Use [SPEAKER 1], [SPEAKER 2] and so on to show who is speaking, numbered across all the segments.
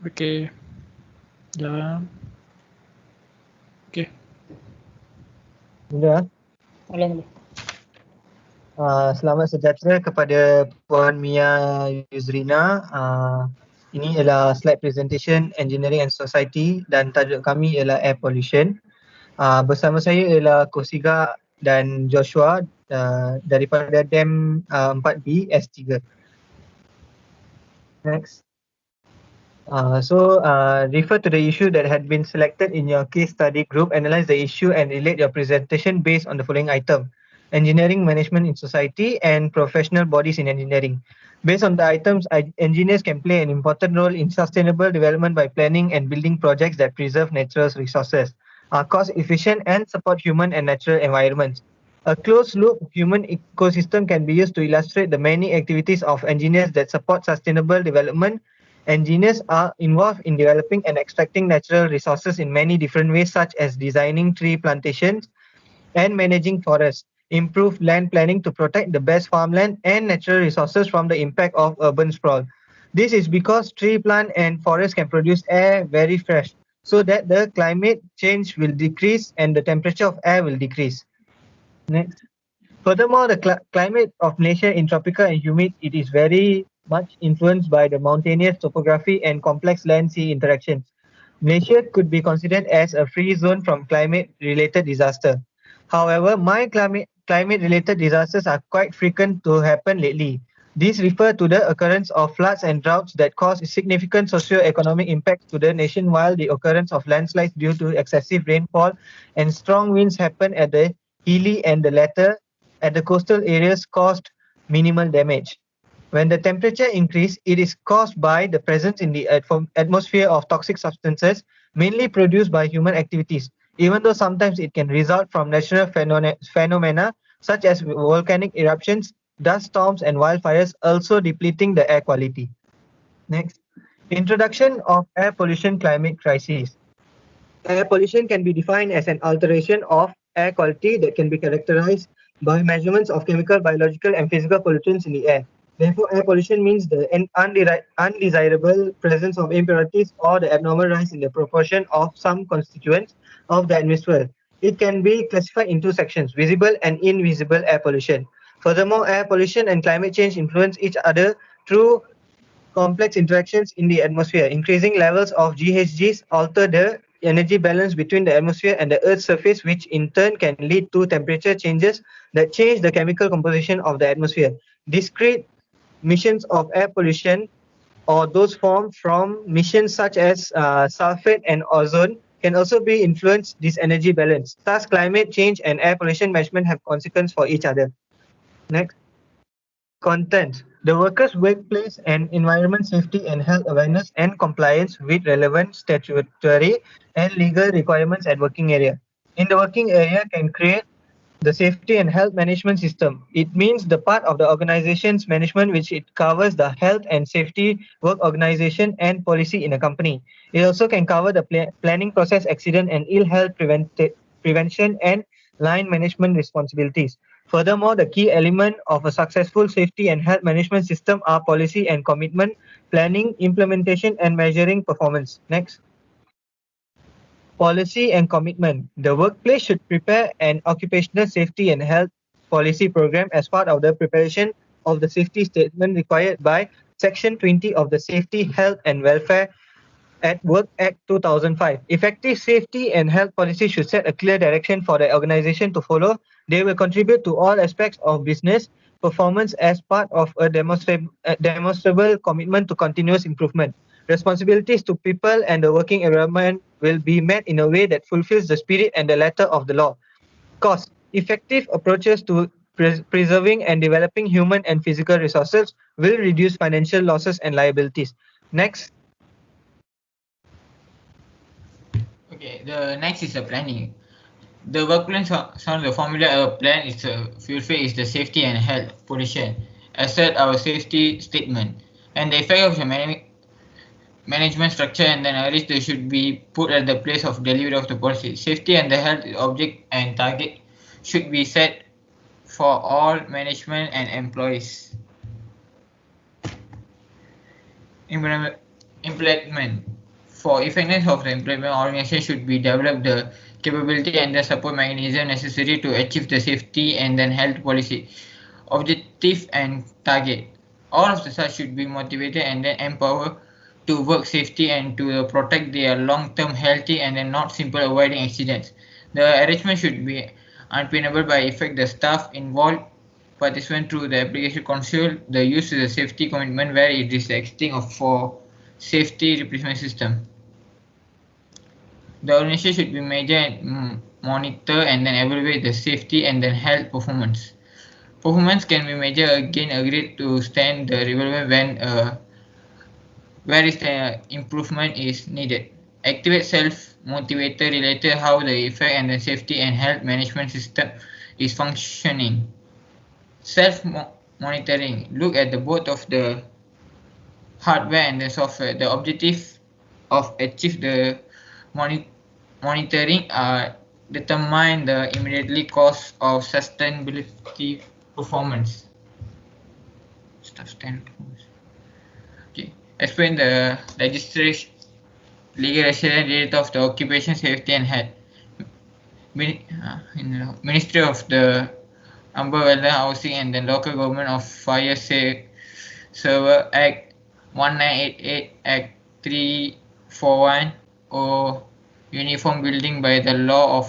[SPEAKER 1] Okey. Jalan. Okey.
[SPEAKER 2] Mula.
[SPEAKER 1] Ulang dulu.
[SPEAKER 2] Selamat sejahtera kepada Puan Mia Yuzrina. Ini ialah slide presentation Engineering and Society dan tajuk kami ialah Air Pollution. Bersama saya ialah Kosigar dan Joshua daripada DEM 4B S3. Next. Refer to the issue that had been selected in your case study group, analyze the issue and relate your presentation based on the following item: engineering management in society and professional bodies in engineering. Based on the items, engineers can play an important role in sustainable development by planning and building projects that preserve natural resources, are cost efficient and support human and natural environments. A closed-loop human ecosystem can be used to illustrate the many activities of engineers that support sustainable development. Engineers are involved in developing and extracting natural resources in many different ways, such as designing tree plantations and managing forests, improve land planning to protect the best farmland and natural resources from the impact of urban sprawl. This is because tree plant and forest can produce air very fresh, so that the climate change will decrease and the temperature of air will decrease. Next. Furthermore, the climate of Malaysia in tropical and humid, it is very much influenced by the mountainous topography and complex land-sea interactions. Malaysia could be considered as a free zone from climate-related disaster. However, climate-related disasters are quite frequent to happen lately. These refer to the occurrence of floods and droughts that cause significant socio-economic impacts to the nation, while the occurrence of landslides due to excessive rainfall and strong winds happen at the hilly and the latter at the coastal areas caused minimal damage. When the temperature increase, it is caused by the presence in the atmosphere of toxic substances, mainly produced by human activities, even though sometimes it can result from natural phenomena such as volcanic eruptions, dust storms, and wildfires, also depleting the air quality. Next. Introduction of air pollution climate crisis. Air pollution can be defined as an alteration of air quality that can be characterized by measurements of chemical, biological, and physical pollutants in the air. Therefore, air pollution means the undesirable presence of impurities or the abnormal rise in the proportion of some constituents of the atmosphere. It can be classified in two sections: visible and invisible air pollution. Furthermore, air pollution and climate change influence each other through complex interactions in the atmosphere. Increasing levels of GHGs alter the energy balance between the atmosphere and the Earth's surface, which in turn can lead to temperature changes that change the chemical composition of the atmosphere. Discrete emissions of air pollution, or those formed from emissions such as sulfate and ozone, can also be influenced this energy balance. Thus, climate change and air pollution measurement have consequences for each other. Next. Content. The workers' workplace and environment safety and health awareness and compliance with relevant statutory and legal requirements at working area. In the working area can create the safety and health management system. It means the part of the organization's management which it covers the health and safety work organization and policy in a company. It also can cover the planning process, accident and ill health prevention and line management responsibilities. Furthermore, the key element of a successful safety and health management system are policy and commitment, planning, implementation, and measuring performance. Next. Policy and commitment. The workplace should prepare an occupational safety and health policy program as part of the preparation of the safety statement required by Section 20 of the Safety, Health and Welfare at Work Act 2005. Effective safety and health policy should set a clear direction for the organization to follow. They will contribute to all aspects of business performance as part of a demonstrable commitment to continuous improvement. Responsibilities to people and the working environment will be met in a way that fulfills the spirit and the letter of the law. Cost. Effective approaches to preserving and developing human and physical resources will reduce financial losses and liabilities. Next.
[SPEAKER 3] Okay, the next is the planning. The work plan sounds the formula. A plan is a fulfill is the safety and health pollution. Assert our safety statement and the effect of the management structure, and then at least they should be put at the place of delivery of the policy. Safety and the health object and target should be set for all management and employees. Implement. For effectiveness of the implement, organization should be develop the capability and the support mechanism necessary to achieve the safety and then health policy, objective and target. All of the such should be motivated and then empowered to work safety and to protect their long-term healthy and then not simple avoiding accidents. The arrangement should be unpinnable by effect the staff involved participant through the application console, the use of the safety commitment where it is existing for safety replacement system. The organization should be measure and monitor and then evaluate the safety and then health performance. Performance can be measured again agreed to stand the development when where is the improvement is needed. Activate self-motivator related how the effect and the safety and health management system is functioning. Self-monitoring. Look at the both of the hardware and the software. The objective of achieve the monitoring are determine the immediately cause of sustainability performance. Okay. Explain the legislation, legal resident date of the occupation safety and health. Ministry of the Umbrella Housing and the Local Government of Fire Server Act 1988 Act 341 or Uniform Building by the Law of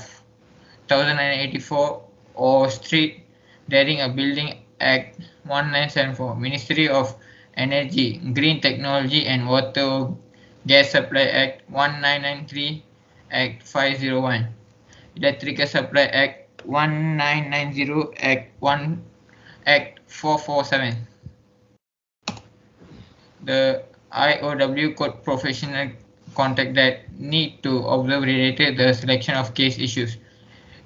[SPEAKER 3] 1984 or Street Daring a Building Act 1974, Ministry of Energy, Green Technology and Water Gas Supply Act 1993, Act 501, Electrical Supply Act 1990, Act 447. The IOW code professional contact that need to observe related the selection of case issues.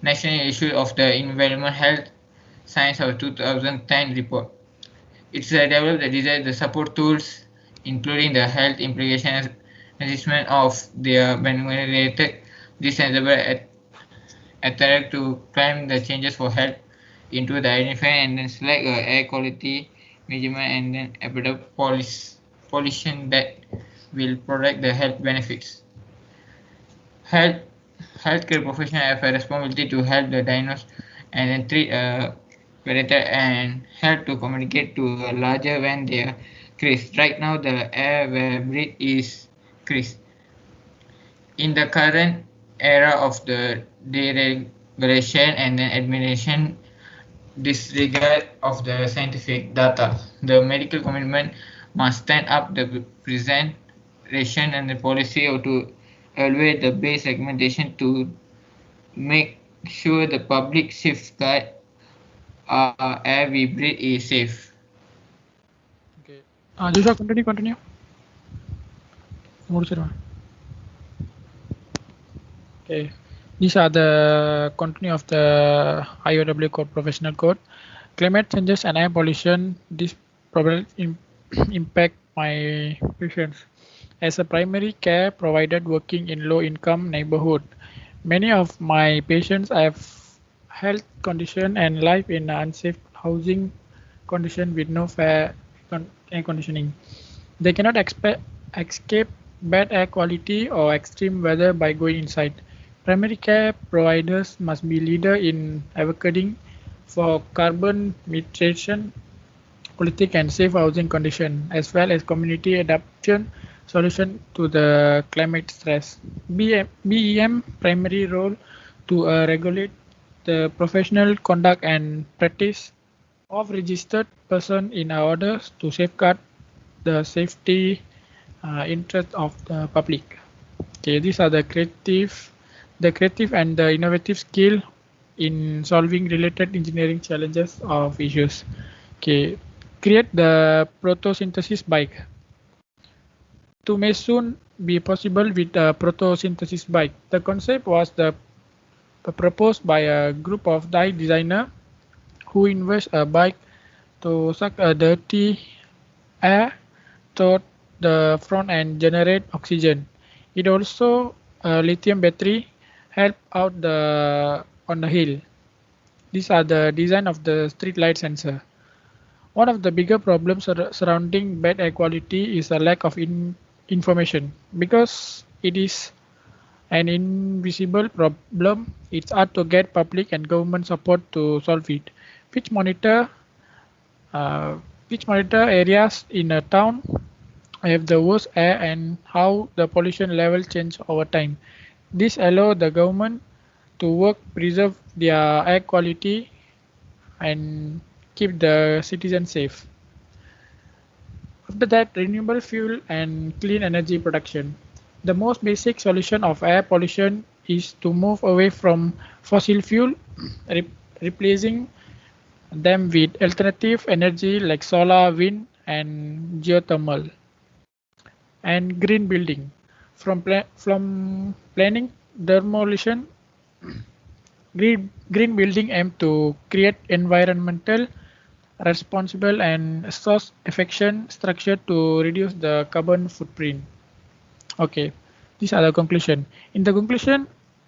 [SPEAKER 3] National issue of the Environment Health Science of 2010 report. It's developed the design the support tools including the health implications assessment of their related disabled attempt to climb the changes for health into the identify and then select air quality measurement and then adopt pollution that will protect the health benefits. Healthcare professionals have a responsibility to help the diagnose and then treat predator and help to communicate to a larger when they are creased. Right now the air we breathe is creased. In the current era of the deregulation and then administration disregard of the scientific data, the medical commitment must stand up the presentation and the policy or to evaluate the base recommendation to make sure the public safeguard air we breathe is safe.
[SPEAKER 1] Okay. Joshua, continue. Okay. These are the continue of the IOW code, professional code. Climate changes and air pollution. This probably impact my patients. As a primary care provider working in low-income neighborhood, many of my patients have health condition and live in unsafe housing condition with no fair air conditioning. They cannot escape bad air quality or extreme weather by going inside. Primary care providers must be leader in advocating for carbon mitigation, politic and safe housing condition, as well as community adaptation solution to the climate stress. BEM primary role to regulate the professional conduct and practice of registered person in order to safeguard the safety interest of the public. Okay, these are the creative and the innovative skill in solving related engineering challenges of issues. Okay, create the photosynthesis bike. To may soon be possible with a photosynthesis bike. The concept was proposed by a group of designer who invest a bike to suck a dirty air to the front and generate oxygen. It also a lithium battery help out on the hill. These are the design of the street light sensor. One of the bigger problems surrounding bad air quality is a lack of information, because it is an invisible problem. It's hard to get public and government support to solve it. Which monitor uh, which monitor areas in a town have the worst air and how the pollution level change over time. This allow the government to work preserve their air quality and keep the citizens safe. After that, renewable fuel and clean energy production. The most basic solution of air pollution is to move away from fossil fuel, replacing them with alternative energy like solar, wind, and geothermal. And green building. From planning demolition, green building aim to create environmental responsible and source efficient structure to reduce the carbon footprint. Okay, these are the conclusion. In the conclusion,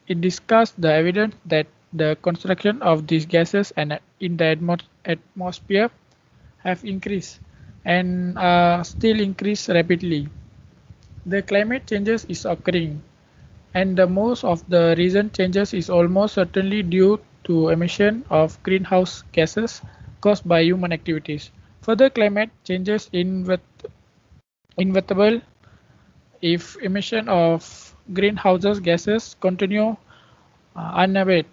[SPEAKER 1] it discussed the evidence that the construction of these gases and in the atmosphere have increased and still increase rapidly. The climate changes is occurring, and the most of the recent changes is almost certainly due to emission of greenhouse gases caused by human activities. Further climate changes inevitable if emission of greenhouse gases continue unabated.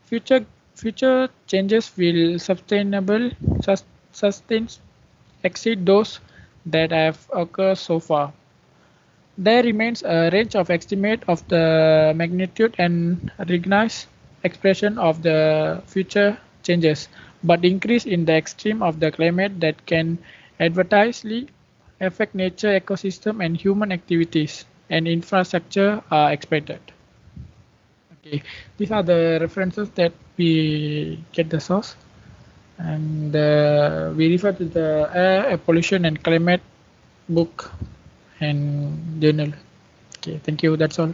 [SPEAKER 1] Future changes will sustain exceed those that have occurred so far. There remains a range of estimate of the magnitude and recognized expression of the future changes, but increase in the extreme of the climate that can adversely affect nature, ecosystem, and human activities and infrastructure are expected. Okay, these are the references that we get the source, and we refer to the air pollution and climate book and journal. Okay, thank you. That's all.